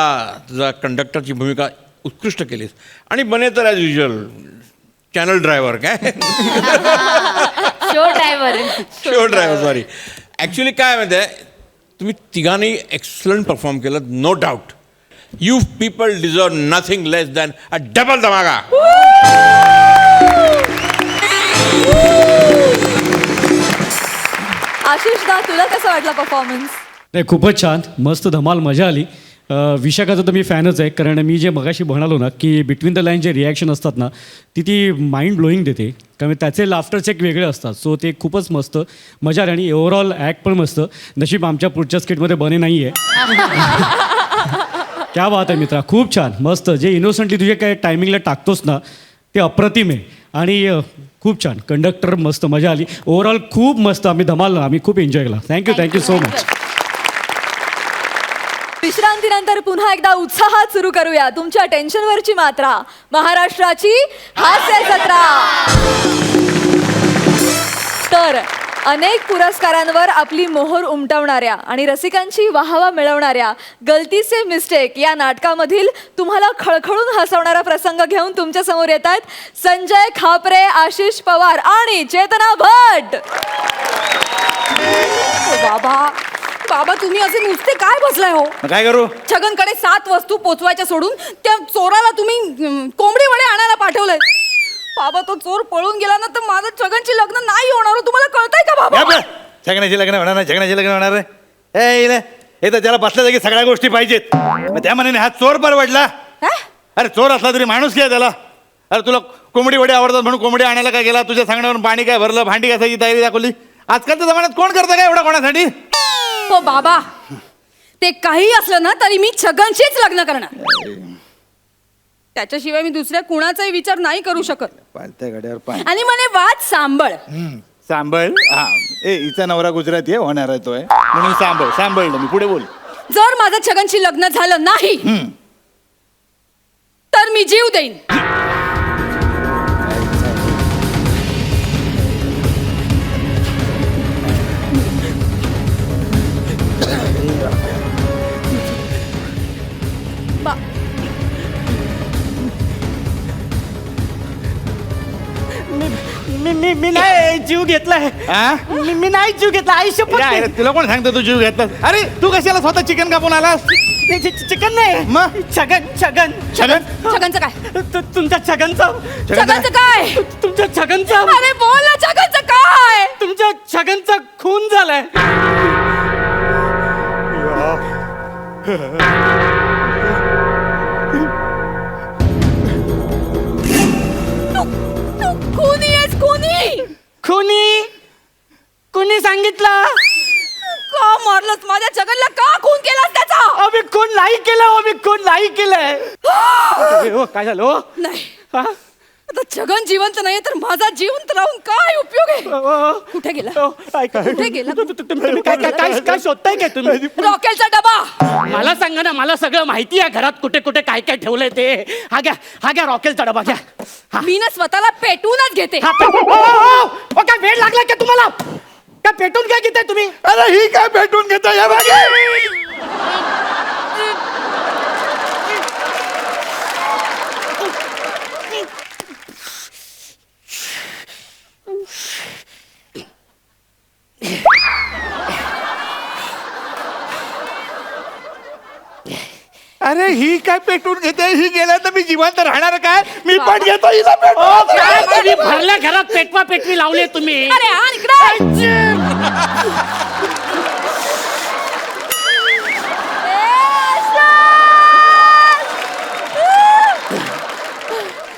तुझा कंडक्टरची भूमिका उत्कृष्ट केलीस. आणि बने तर ॲज युजल चॅनल ड्रायव्हर काय show driver. Show driver, sorry. Actually काय माहिती आहे, तुम्ही तिघांनी एक्सलंट परफॉर्म केलं, no doubt. You people deserve nothing less than a double धमाका. आशिष दा, तुला कसं वाटलं परफॉर्मन्स? नाही, खूपच छान, मस्त धमाल, मजा आली. विशाखाचं तर मी फॅनच आहे, कारण मी जे मगाशी म्हणालो ना की बिटवीन द लाईन जे रिॲक्शन असतात ना ती माइंड ब्लोईंग देते, कारण त्याचे लाफ्टर्स एक वेगळे असतात. सो ते खूपच मस्त मजा आली आणि ओव्हरऑल ॲक्ट पण मस्त. नशीब आमच्या पुढच्या स्किटमध्ये बने नाही आहे. क्या बात आहे मित्रा, खूप छान, मस्त. जे इनोसंटली तुझे काय टायमिंगला टाकतोस ना ते अप्रतिम आहे आणि खूप छान. कंडक्टर मस्त, मजा आली. ओव्हरऑल खूप मस्त, आम्ही धमाल, आम्ही खूप एन्जॉय केला. Thank you so much. विश्रांतीनंतर पुन्हा एकदा उत्साहात सुरू करूया तुमच्या टेन्शनवरची मात्रा, महाराष्ट्राची हास्य जत्रा. तर अनेक पुरस्कारांवर आपली मोहर उमटवणाऱ्या आणि रसिकांची वाहवा मिळवणाऱ्या गलती से मिस्टेक या नाटकामधील तुम्हाला खळखळून हसवणारा प्रसंग घेऊन तुमच्या समोर येत आहेत संजय खापरे, आशिष पवार आणि चेतना भट. बाबा बाबा, तुम्ही असे नुसते काय बसलाय हो? काय करू? छगनकडे 7 वस्तू पोचवायच्या सोडून त्या चोराला तुम्ही कोंबडी वडे आणायला पाठवलंय. बाबा, तो चोर पळून गेला ना तर माझं छगनची लग्न नाही होणार हो. तुम्हाला कळतंय का बाबा? छगनाची लग्न होणार नाही, छगनाची लग्न होणार आहे. हे तर त्याला बसल्या जागी सगळ्या गोष्टी पाहिजेत. त्या मनाने हा चोर परवडला. अरे चोर असला तरी माणूस काय त्याला. अरे तुला कोंबडी वडे आवडतात म्हणून कोंबडी आणायला काय गेला, तुझ्या सांगण्यावरून पाणी काय भरलं, भांडी घासायची तयारी दाखवली. आजकालच्या जमान्यात कोण करतं काय एवढा कोणासाठी? हो बाबा, ते काही असलं ना तरी मी छगनशीच लग्न करणार. त्याच्याशिवाय मी दुसऱ्या कुणाचाही विचार नाही करू शकत. पालत्या गाड्यावर पाय आणि म्हणे वाद सांभाळ. सांभाळ. हा, हिचा नवरा गुजराती आहे, होणार आहे तो आहे म्हणून सांभाळलं मी. पुढे बोल. जर माझं छगनशी लग्न झालं नाही तर मी जीव देईन. मी नाही जीव घेतलाय. मी नाही जीव घेतला. आयुष्य तुला कोण सांगतो तू जीव घेतला? अरे तू कशाला स्वतः चिकन कापून आलास? चिकन नाही, मग छगन. छगनचं काय? तुमच्या छगनचं काय? तुमच्या छगनचं. अरे बोल ना, छगनचं काय? तुमच्या छगनचा खून झालाय. कुणी सांगितलं? का मारलंस माझ्या छगनला? का खून केलास त्याचा? आम्ही खून नाही केलंय. काय झालं? नाही, आता छगन जिवंत नाही तर माझा जिवंत राहून काय उपयोग आहे? कुठे गेला? काय शोधताय काय तुम्ही? रॉकेलचा डबा. मला सांगा ना, मला सगळं माहिती आहे घरात कुठे कुठे काय काय ठेवलंय ते. हा घ्या रॉकेलचा डबा घ्या. मी ना स्वतःला पेटवूनच घेते. काय वेळ लागला का तुम्हाला? काय पेटून काय घेताय तुम्ही? अरे ही काय पेटून घेता या अरे ही काय पेटून घेते? ही गेल्या तर मी जिवंत राहणार काय? मी पण घेतो हिला पेटून. भरल्या घरात पेटवा पेटवी लावले तुम्ही. अरे हा इकडे.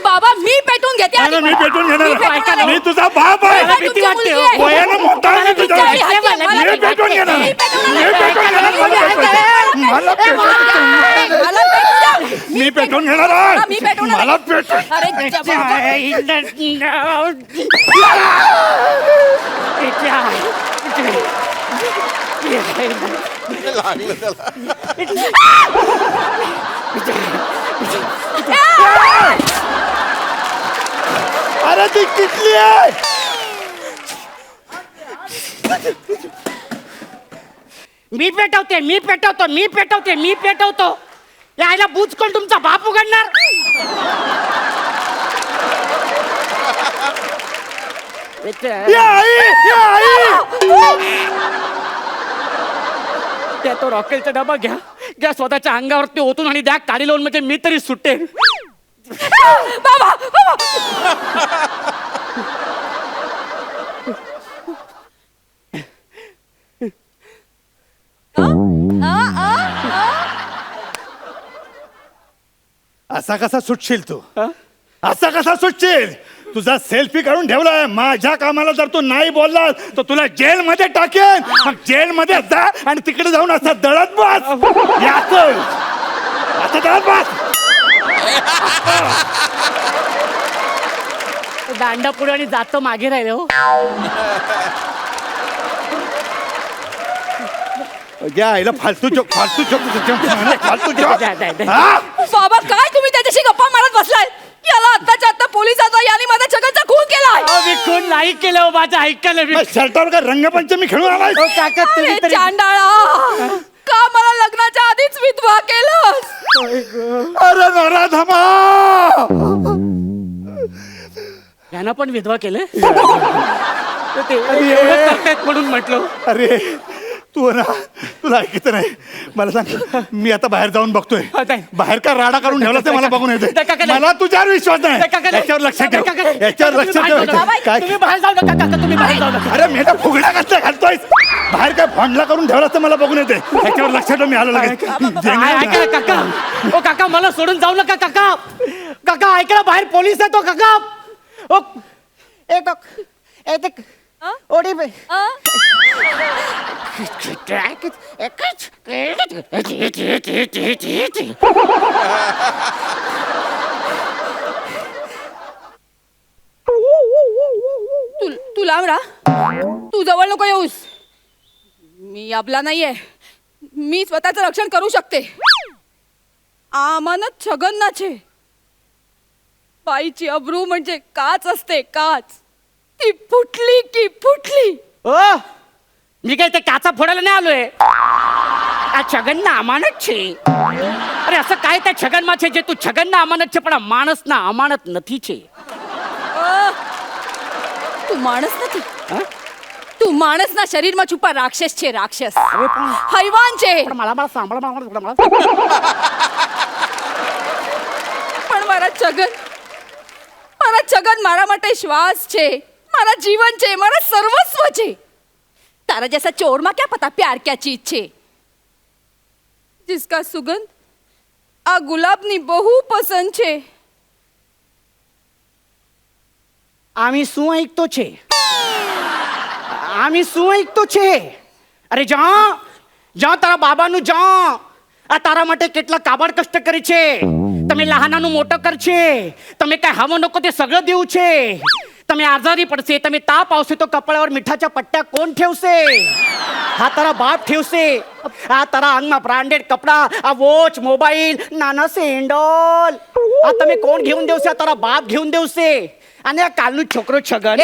बाबा, मी पेटून घेते. मी पेटून घेणार. मी तुझा बाप आहे. मला भीती वाटते. वयानं मोठा आहे तुझा. मी पेटून घेणार. मी पेटून घेणार आहे. मला पेटून. अरे ती किटली आहे. मी पेटवतो. यायला बूच कोण तुमचा बाप उघडणार? तो रॉकेलचा डबा घ्या. घ्या स्वतःच्या अंगावरती ओतून आणि द्या काडी लावून, म्हणजे मी तरी सुट्टे. बाबा बाबा असा कसा सुटशील तू? असा कसा सुटशील? तुझा सेल्फी काढून ठेवलाय. माझ्या कामाला जर तू नाही बोललास तर तुला जेलमध्ये टाकेन. मग जेलमध्ये जा आणि तिकडे जाऊन असं दळत बस. याचं असं दळत बस. दांडा पुढे आणि जातो मागे राहिले हो. या आईला फालतू जोक फालतू जोक फालतू जोक. बाबा काय तुम्ही त्याच्याशी गप्पा मारत बसलाय? याला आत्ताच्या आत्ता पोलिसाचा याने माझा छगनचा खून केलाय. मी खून नाही केलं हो, माझं ऐकलं मी. शर्टावर का रंगपंचमी खेळून आलाय? काका तुम्ही अरे तरी चांडाळा, का मला लग्नाच्या आधीच विधवा केलंस? अरे नराधमा, यांना पण विधवा केलं म्हणून म्हटलं. अरे तू ना, तुला ऐकत नाही. मला सांग, मी आता बाहेर जाऊन बघतोय. बाहेर का राडा काढून ठेवला ते मला बघून येते. मला तुझ्यावर विश्वास नाही. याच्यावर लक्ष ठेव, याच्यावर लक्ष ठेव. काय तुम्ही बाहेर जाऊ नका काका, तुम्ही बाहेर जाऊ नका. अरे मी तर फुगड्या कसल्या घालतोय? बाहेर काय फंडला करून ठेवला तर मला बघून येते. याच्यावर लक्ष ठेव. मी आलो लगेच. ऐका काका, ओ काका मला सोडून जाऊ नका काका. काका ऐका, बाहेर पोलीस आहे तो काका. ओ ओडी तू लांब राहा, तू जवळ नको येऊस. मी आपला नाहीये, मी स्वतःचं रक्षण करू शकते. अमानत छगननाचे. बाईची अब्रू म्हणजे काच असते, काच. ती फुटली की फुटली. ओ मी काय ते काचा फोडायला नाही आलोय. छगन ना अमानत छे. अरे असं काय त्या छगन मा छे जे तू छगन ना अमानत छे, पण माणस ना अमानत નથી छे. तू माणस નથી. तू माणस ना शरीर માં છુપા રાક્ષસ છે, રાક્ષસ. હૈવાન છે. मला मला सांभाळ मला. પણ મારા છગન મારા માટે શ્વાસ છે, મારા જીવન છે, મારા સર્વસ્વ છે. તારા જैसा ચોર માં क्या पता प्यार क्या चीज છે. जिसका सुगंध आ गुलाबनी बहु पसंद છે. आम्ही શું ऐकतो छे? आम्ही શું ऐकतो छे? અરે જા તારા બાબાનું જા. આ તારા માટે કેટલા કાબડ કષ્ટ કરી છે. તમે લહાનાનું મોટો કરશે. તમે काय हवं नको ते सगळं देऊ छे. તમે आजारी પડશે, તમે તાપ આવશે તો કપડાवर મીઠાच्या પટ્ट्या कोण ठेवશે? हा तारा बाप ठेवશે. આ તારા અંગમાં બ્રાન્ડેડ કપડા, આ વોચ, મોબાઈલ, નાના સેન્ડલ આ તમે કોણ घेऊन देवશે? આ તારા બાપ घेऊन देवશે. અને આ કાલનું છોકરો છગન,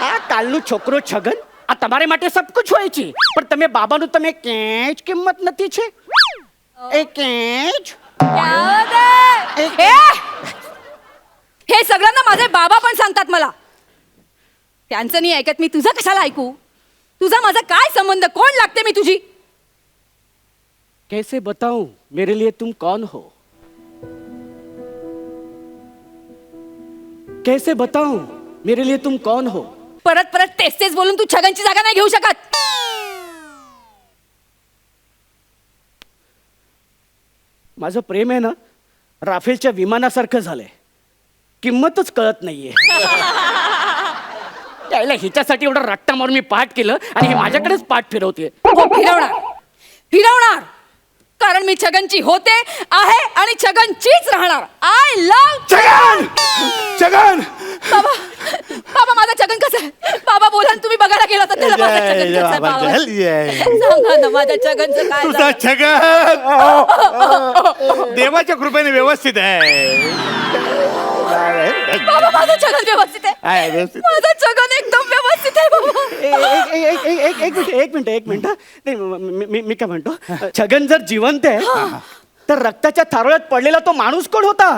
આ કાલનું છોકરો છગન આ તમારે માટે સબ કુછ હોય છે, પણ તમે બાબાનું તમે ક્યાંય જ કિંમત નથી છે. એ ક્યાંય જ. हे सगळं ना माझे बाबा पण सांगतात मला. त्यांचं नाही ऐकत मी, तुझं कशाला ऐकू? तुझा माझा काय संबंध? कोण लागते मी तुझी? कैसे बताऊं मेरे लिए तुम कौन हो? कैसे बताऊं मेरे लिए तुम कौन हो? परत परत तेच तेच बोलून तू छगनची जागा नाही घेऊ शकत. माझं प्रेम आहे ना, राफेलच्या विमानासारखं झालंय. किंमतच कळत नाहीये. त्याला हिच्यासाठी एवढा रट्टा मारून मी पाठ केलं आणि हे माझ्याकडेच पाठ फिरवते. हो, फिरवणार. कारण मी छगनची होते, आहे आणि छगनचीच राहणार. I love Chhagan. बाबा माझा छगन कसा आहे? बाबा बोला ना, तुम्ही बघायला गेला तर त्याला माझा छगन कसा आहे बाबा? सांगा ना माझ्या छगनचं काय तुझा झालं? छगन देवाच्या कृपेने व्यवस्थित आहे. बाबा माझं छगन व्यवस्थित आहे. माझं छगन एकदम व्यवस्थित आहे बाबा. एक मिनिट. मी काय म्हणतो, छगन जर जिवंत आहे तर रक्ताच्या थारोळ्यात पडलेला तो माणूस कोण होता?